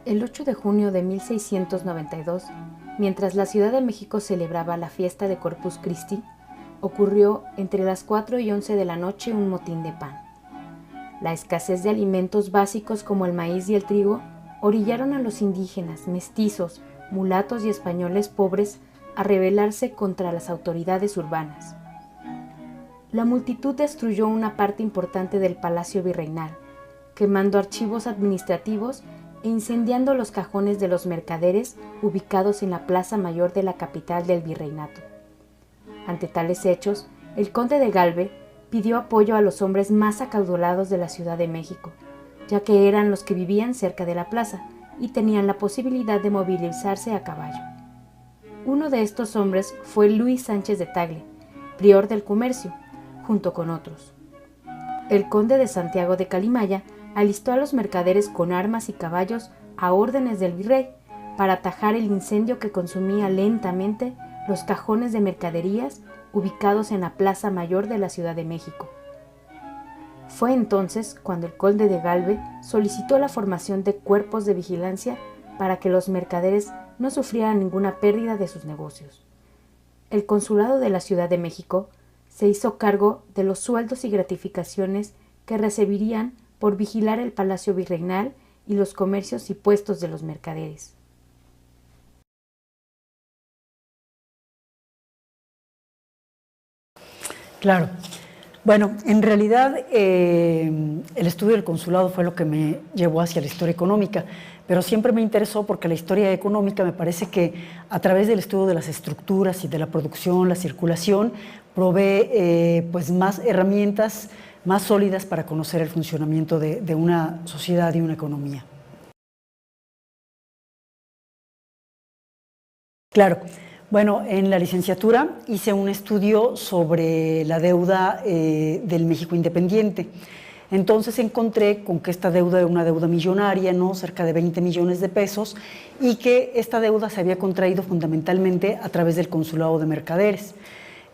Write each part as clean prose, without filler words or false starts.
El 8 de junio de 1692, mientras la Ciudad de México celebraba la fiesta de Corpus Christi, ocurrió entre las 4 y 11 de la noche un motín de pan. La escasez de alimentos básicos como el maíz y el trigo orillaron a los indígenas, mestizos, mulatos y españoles pobres a rebelarse contra las autoridades urbanas. La multitud destruyó una parte importante del Palacio Virreinal, quemando archivos administrativos e incendiando los cajones de los mercaderes ubicados en la plaza mayor de la capital del virreinato. Ante tales hechos, el conde de Galve pidió apoyo a los hombres más acaudalados de la Ciudad de México, ya que eran los que vivían cerca de la plaza y tenían la posibilidad de movilizarse a caballo. Uno de estos hombres fue Luis Sánchez de Tagle, prior del comercio, junto con otros. El conde de Santiago de Calimaya alistó a los mercaderes con armas y caballos a órdenes del virrey para atajar el incendio que consumía lentamente los cajones de mercaderías ubicados en la Plaza Mayor de la Ciudad de México. Fue entonces cuando el conde de Galve solicitó la formación de cuerpos de vigilancia para que los mercaderes no sufrieran ninguna pérdida de sus negocios. El consulado de la Ciudad de México se hizo cargo de los sueldos y gratificaciones que recibirían por vigilar el Palacio Virreinal y los comercios y puestos de los mercaderes. Claro. Bueno, en realidad el estudio del consulado fue lo que me llevó hacia la historia económica, pero siempre me interesó porque la historia económica me parece que a través del estudio de las estructuras y de la producción, la circulación, provee pues más herramientas más sólidas para conocer el funcionamiento de una sociedad y una economía. Claro. Bueno, en la licenciatura hice un estudio sobre la deuda del México independiente. Entonces encontré con que esta deuda era una deuda millonaria, ¿no? Cerca de 20 millones de pesos, y que esta deuda se había contraído fundamentalmente a través del Consulado de Mercaderes,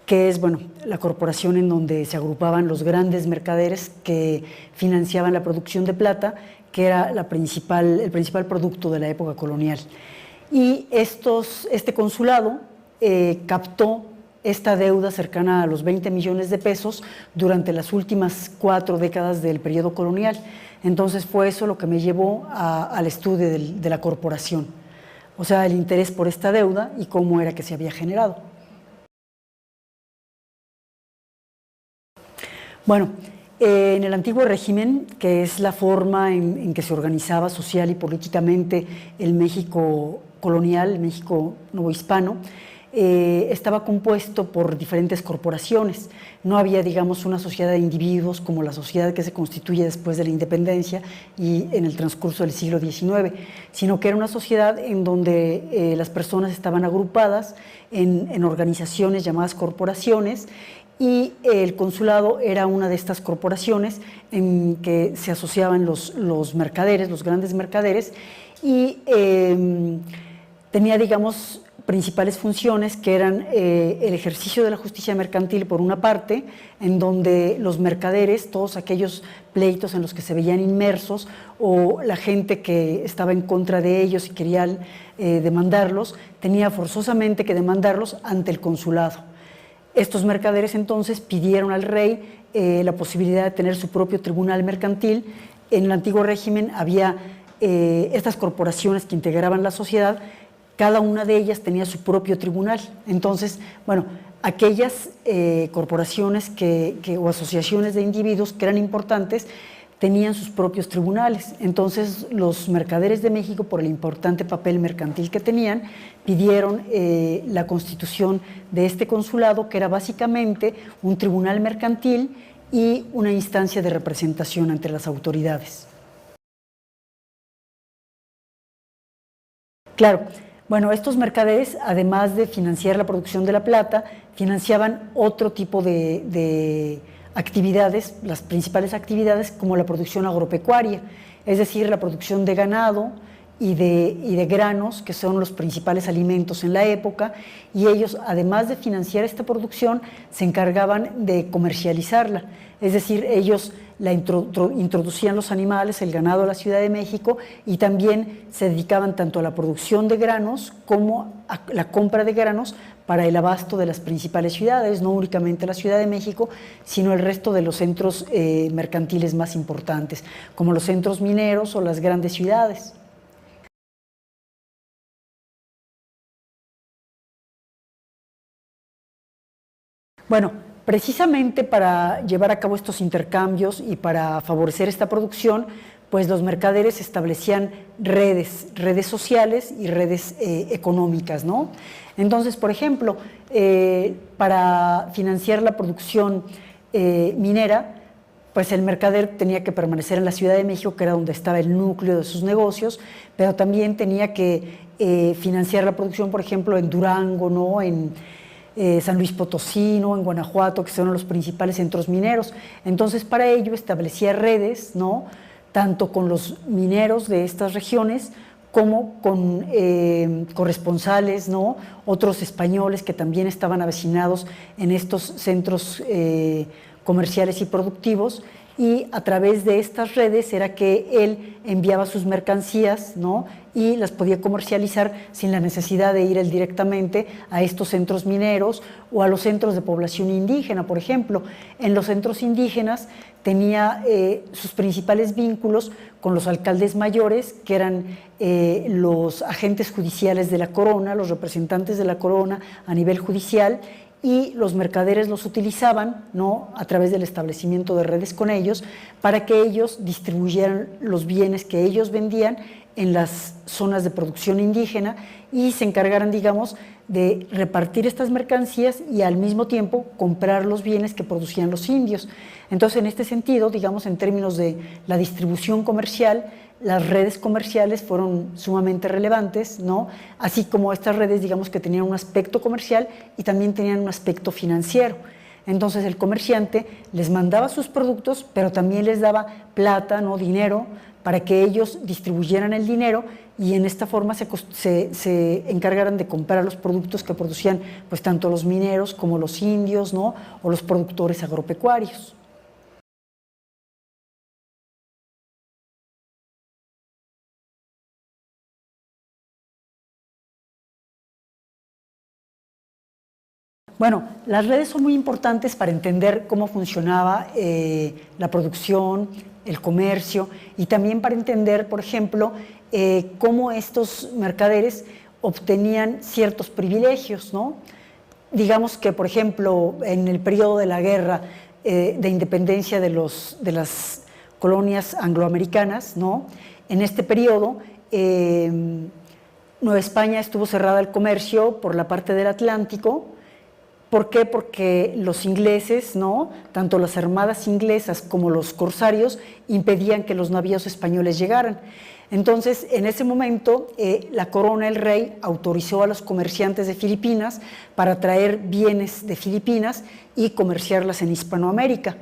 que es, bueno, la corporación en donde se agrupaban los grandes mercaderes que financiaban la producción de plata, que era el principal producto de la época colonial. Y este consulado captó esta deuda cercana a los 20 millones de pesos durante las últimas 4 décadas del periodo colonial. Entonces fue eso lo que me llevó al estudio de la corporación, o sea, el interés por esta deuda y cómo era que se había generado. Bueno, en el antiguo régimen, que es la forma en que se organizaba social y políticamente el México colonial, el México novohispano, estaba compuesto por diferentes corporaciones. No había, digamos, una sociedad de individuos como la sociedad que se constituye después de la independencia y en el transcurso del siglo XIX, sino que era una sociedad en donde las personas estaban agrupadas en organizaciones llamadas corporaciones, y el consulado era una de estas corporaciones en que se asociaban los mercaderes, los grandes mercaderes, y tenía, digamos, principales funciones que eran el ejercicio de la justicia mercantil por una parte, en donde los mercaderes, todos aquellos pleitos en los que se veían inmersos o la gente que estaba en contra de ellos y quería demandarlos, tenía forzosamente que demandarlos ante el consulado. Estos mercaderes entonces pidieron al rey la posibilidad de tener su propio tribunal mercantil. En el antiguo régimen había estas corporaciones que integraban la sociedad, cada una de ellas tenía su propio tribunal. Entonces, bueno, aquellas corporaciones o asociaciones de individuos que eran importantes tenían sus propios tribunales. Entonces, los mercaderes de México, por el importante papel mercantil que tenían, pidieron la constitución de este consulado, que era básicamente un tribunal mercantil y una instancia de representación ante las autoridades. Claro. Bueno, estos mercaderes, además de financiar la producción de la plata, financiaban otro tipo de actividades, las principales actividades como la producción agropecuaria, es decir, la producción de ganado y de granos, que son los principales alimentos en la época, y ellos, además de financiar esta producción, se encargaban de comercializarla, es decir, ellos introducían los animales, el ganado a la Ciudad de México, y también se dedicaban tanto a la producción de granos como a la compra de granos para el abasto de las principales ciudades, no únicamente la Ciudad de México, sino el resto de los centros mercantiles más importantes, como los centros mineros o las grandes ciudades. Bueno, precisamente para llevar a cabo estos intercambios y para favorecer esta producción, pues los mercaderes establecían redes sociales y redes económicas, ¿no? Entonces, por ejemplo, para financiar la producción minera, pues el mercader tenía que permanecer en la Ciudad de México, que era donde estaba el núcleo de sus negocios, pero también tenía que financiar la producción, por ejemplo, en Durango, ¿no? En San Luis Potosí, ¿no? En Guanajuato, que son los principales centros mineros. Entonces, para ello establecía redes, ¿no? Tanto con los mineros de estas regiones como con corresponsales, ¿no? Otros españoles que también estaban avecinados en estos centros comerciales y productivos, y a través de estas redes era que él enviaba sus mercancías, ¿no? Y las podía comercializar sin la necesidad de ir él directamente a estos centros mineros o a los centros de población indígena, por ejemplo. En los centros indígenas tenía sus principales vínculos con los alcaldes mayores, que eran los agentes judiciales de la corona, los representantes de la corona a nivel judicial, y los mercaderes los utilizaban, ¿no? A través del establecimiento de redes con ellos, para que ellos distribuyeran los bienes que ellos vendían en las zonas de producción indígena y se encargaran, digamos, de repartir estas mercancías y al mismo tiempo comprar los bienes que producían los indios. Entonces, en este sentido, digamos, en términos de la distribución comercial, las redes comerciales fueron sumamente relevantes, ¿no? Así como estas redes, digamos, que tenían un aspecto comercial y también tenían un aspecto financiero. Entonces el comerciante les mandaba sus productos, pero también les daba plata, ¿no? Dinero, para que ellos distribuyeran el dinero y en esta forma se encargaran de comprar los productos que producían pues tanto los mineros como los indios, ¿no? O los productores agropecuarios. Bueno, las redes son muy importantes para entender cómo funcionaba la producción, el comercio, y también para entender, por ejemplo, cómo estos mercaderes obtenían ciertos privilegios, ¿no? Digamos que, por ejemplo, en el periodo de la guerra de independencia de las colonias angloamericanas, ¿no? En este periodo, Nueva España estuvo cerrada al comercio por la parte del Atlántico. ¿Por qué? Porque los ingleses, ¿no? Tanto las armadas inglesas como los corsarios impedían que los navíos españoles llegaran. Entonces, en ese momento, la corona, el rey, autorizó a los comerciantes de Filipinas para traer bienes de Filipinas y comerciarlas en Hispanoamérica.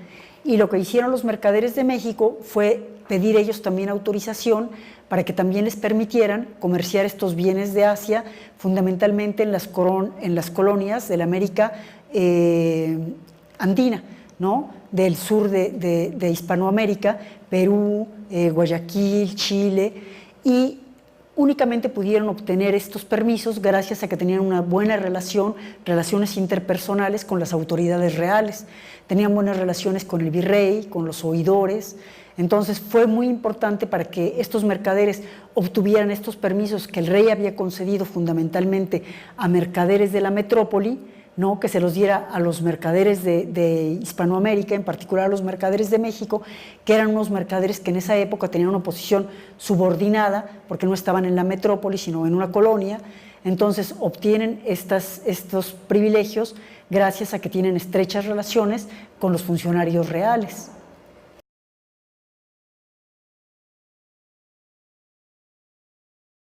Y lo que hicieron los mercaderes de México fue pedir ellos también autorización para que también les permitieran comerciar estos bienes de Asia, fundamentalmente en las colonias de la América andina, ¿no? Del sur de Hispanoamérica, Perú, Guayaquil, Chile, y únicamente pudieron obtener estos permisos gracias a que tenían una buena relaciones interpersonales con las autoridades reales. Tenían buenas relaciones con el virrey, con los oidores. Entonces fue muy importante para que estos mercaderes obtuvieran estos permisos que el rey había concedido fundamentalmente a mercaderes de la metrópoli, ¿no? Que se los diera a los mercaderes de Hispanoamérica, en particular a los mercaderes de México, que eran unos mercaderes que en esa época tenían una posición subordinada, porque no estaban en la metrópoli, sino en una colonia. Entonces obtienen estos privilegios gracias a que tienen estrechas relaciones con los funcionarios reales.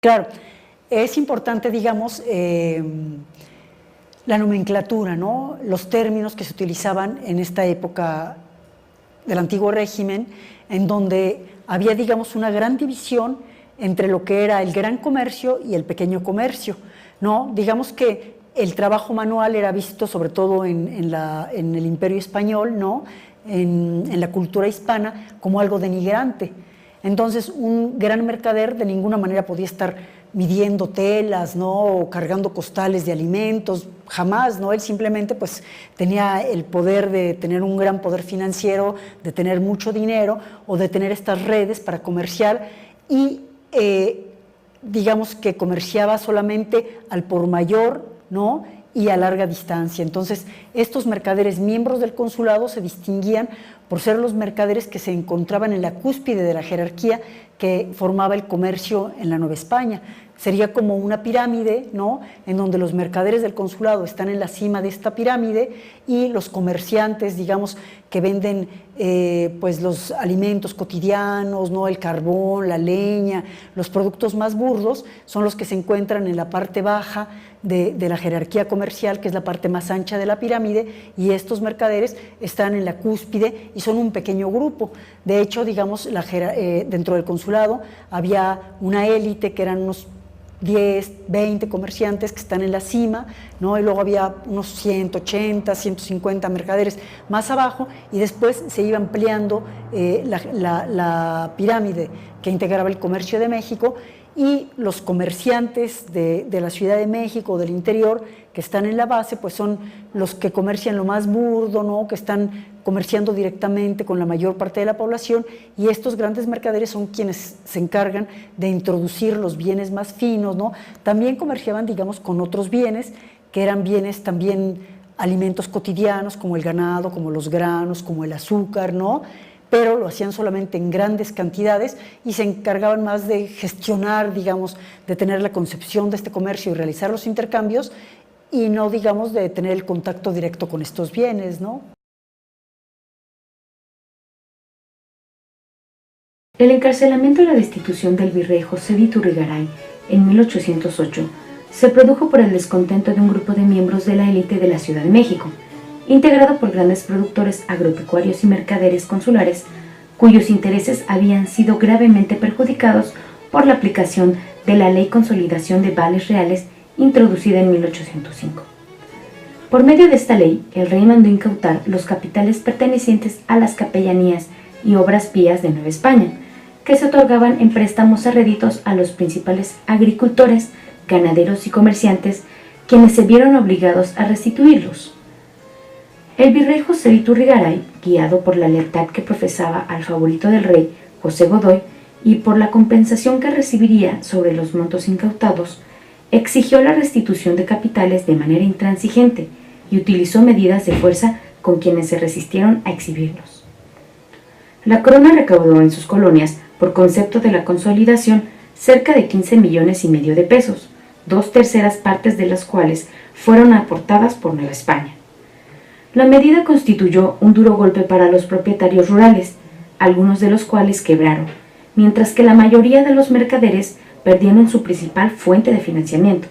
Claro, es importante, digamos, la nomenclatura, ¿no? Los términos que se utilizaban en esta época del antiguo régimen, en donde había, digamos, una gran división entre lo que era el gran comercio y el pequeño comercio, ¿no? Digamos que el trabajo manual era visto sobre todo en el Imperio Español, ¿no? en la cultura hispana como algo denigrante. Entonces, un gran mercader de ninguna manera podía estar midiendo telas, ¿no? O cargando costales de alimentos, jamás, ¿no? Él simplemente pues tenía el poder de tener un gran poder financiero, de tener mucho dinero o de tener estas redes para comerciar y digamos que comerciaba solamente al por mayor, ¿no? Y a larga distancia. Entonces, estos mercaderes miembros del consulado se distinguían por ser los mercaderes que se encontraban en la cúspide de la jerarquía que formaba el comercio en la Nueva España. Sería como una pirámide, ¿no? En donde los mercaderes del consulado están en la cima de esta pirámide y los comerciantes, digamos, que venden pues los alimentos cotidianos, ¿no? El carbón, la leña, los productos más burdos, son los que se encuentran en la parte baja de la jerarquía comercial, que es la parte más ancha de la pirámide, y estos mercaderes están en la cúspide y son un pequeño grupo. De hecho, digamos, dentro del consulado había una élite que eran unos 10, 20 comerciantes que están en la cima, ¿no? Y luego había unos 180, 150 mercaderes más abajo, y después se iba ampliando la pirámide que integraba el comercio de México, y los comerciantes de la Ciudad de México o del interior que están en la base, pues son los que comercian lo más burdo, ¿no? Que están comerciando directamente con la mayor parte de la población, y estos grandes mercaderes son quienes se encargan de introducir los bienes más finos, ¿no? También comerciaban, digamos, con otros bienes, que eran bienes también alimentos cotidianos, como el ganado, como los granos, como el azúcar, ¿no? Pero lo hacían solamente en grandes cantidades y se encargaban más de gestionar, digamos, de tener la concepción de este comercio y realizar los intercambios, y no, digamos, de tener el contacto directo con estos bienes, ¿no? El encarcelamiento y la destitución del virrey José de Iturrigaray en 1808 se produjo por el descontento de un grupo de miembros de la élite de la Ciudad de México, integrado por grandes productores agropecuarios y mercaderes consulares, cuyos intereses habían sido gravemente perjudicados por la aplicación de la Ley Consolidación de Vales Reales introducida en 1805. Por medio de esta ley, el rey mandó incautar los capitales pertenecientes a las capellanías y obras pías de Nueva España, que se otorgaban en préstamos a réditos a los principales agricultores, ganaderos y comerciantes, quienes se vieron obligados a restituirlos. El virrey José de Iturrigaray, guiado por la lealtad que profesaba al favorito del rey, José Godoy, y por la compensación que recibiría sobre los montos incautados, exigió la restitución de capitales de manera intransigente y utilizó medidas de fuerza con quienes se resistieron a exhibirlos. La corona recaudó en sus colonias, por concepto de la consolidación, cerca de 15 millones y medio de pesos, 2/3 partes de las cuales fueron aportadas por Nueva España. La medida constituyó un duro golpe para los propietarios rurales, algunos de los cuales quebraron, mientras que la mayoría de los mercaderes perdieron su principal fuente de financiamiento.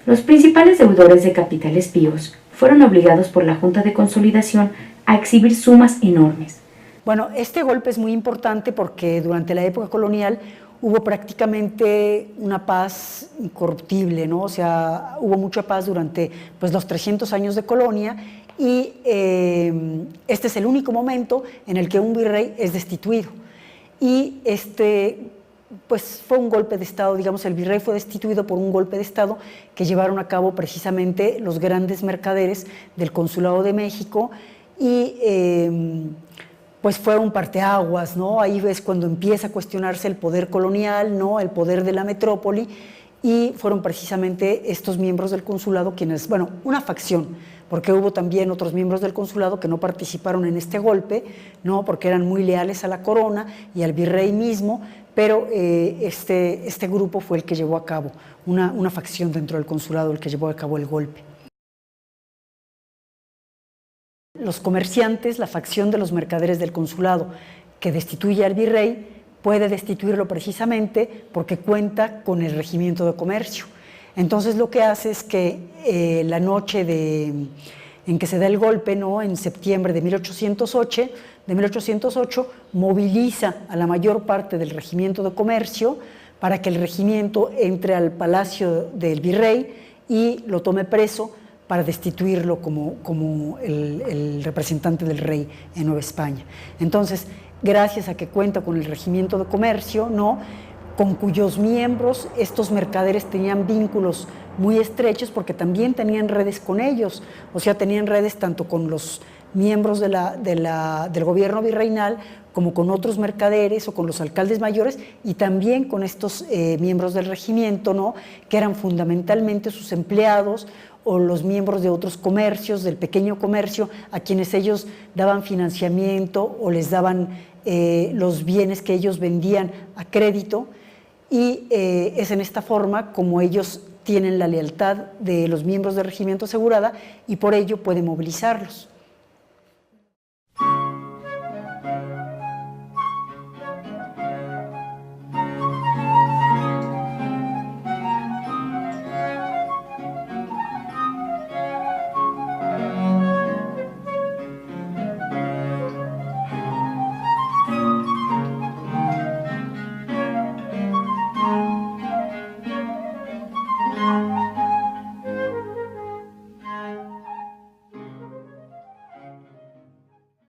Los principales deudores de capitales píos fueron obligados por la Junta de Consolidación a exhibir sumas enormes. Bueno, este golpe es muy importante porque durante la época colonial hubo prácticamente una paz incorruptible, ¿no? O sea, hubo mucha paz durante pues, los 300 años de colonia, y este es el único momento en el que un virrey es destituido. Y pues fue un golpe de Estado, digamos, el virrey fue destituido por un golpe de Estado que llevaron a cabo precisamente los grandes mercaderes del Consulado de México, y pues fue un parteaguas, ¿no? Ahí es cuando empieza a cuestionarse el poder colonial, ¿no? El poder de la metrópoli, y fueron precisamente estos miembros del consulado quienes, bueno, una facción, porque hubo también otros miembros del consulado que no participaron en este golpe, ¿no? Porque eran muy leales a la corona y al virrey mismo, pero este grupo fue el que llevó a cabo, una facción dentro del consulado, el que llevó a cabo el golpe. Los comerciantes, la facción de los mercaderes del consulado que destituye al virrey, puede destituirlo precisamente porque cuenta con el regimiento de comercio. Entonces lo que hace es que la noche en que se da el golpe, ¿no? En septiembre de 1808, moviliza a la mayor parte del regimiento de comercio para que el regimiento entre al palacio del virrey y lo tome preso para destituirlo como el representante del rey en Nueva España. Entonces, gracias a que cuenta con el Regimiento de Comercio, ¿no?, con cuyos miembros estos mercaderes tenían vínculos muy estrechos, porque también tenían redes con ellos, o sea, tenían redes tanto con los miembros del gobierno virreinal como con otros mercaderes o con los alcaldes mayores, y también con estos miembros del regimiento, ¿no?, que eran fundamentalmente sus empleados o los miembros de otros comercios, del pequeño comercio, a quienes ellos daban financiamiento o les daban los bienes que ellos vendían a crédito, y es en esta forma como ellos tienen la lealtad de los miembros del regimiento asegurada y por ello pueden movilizarlos.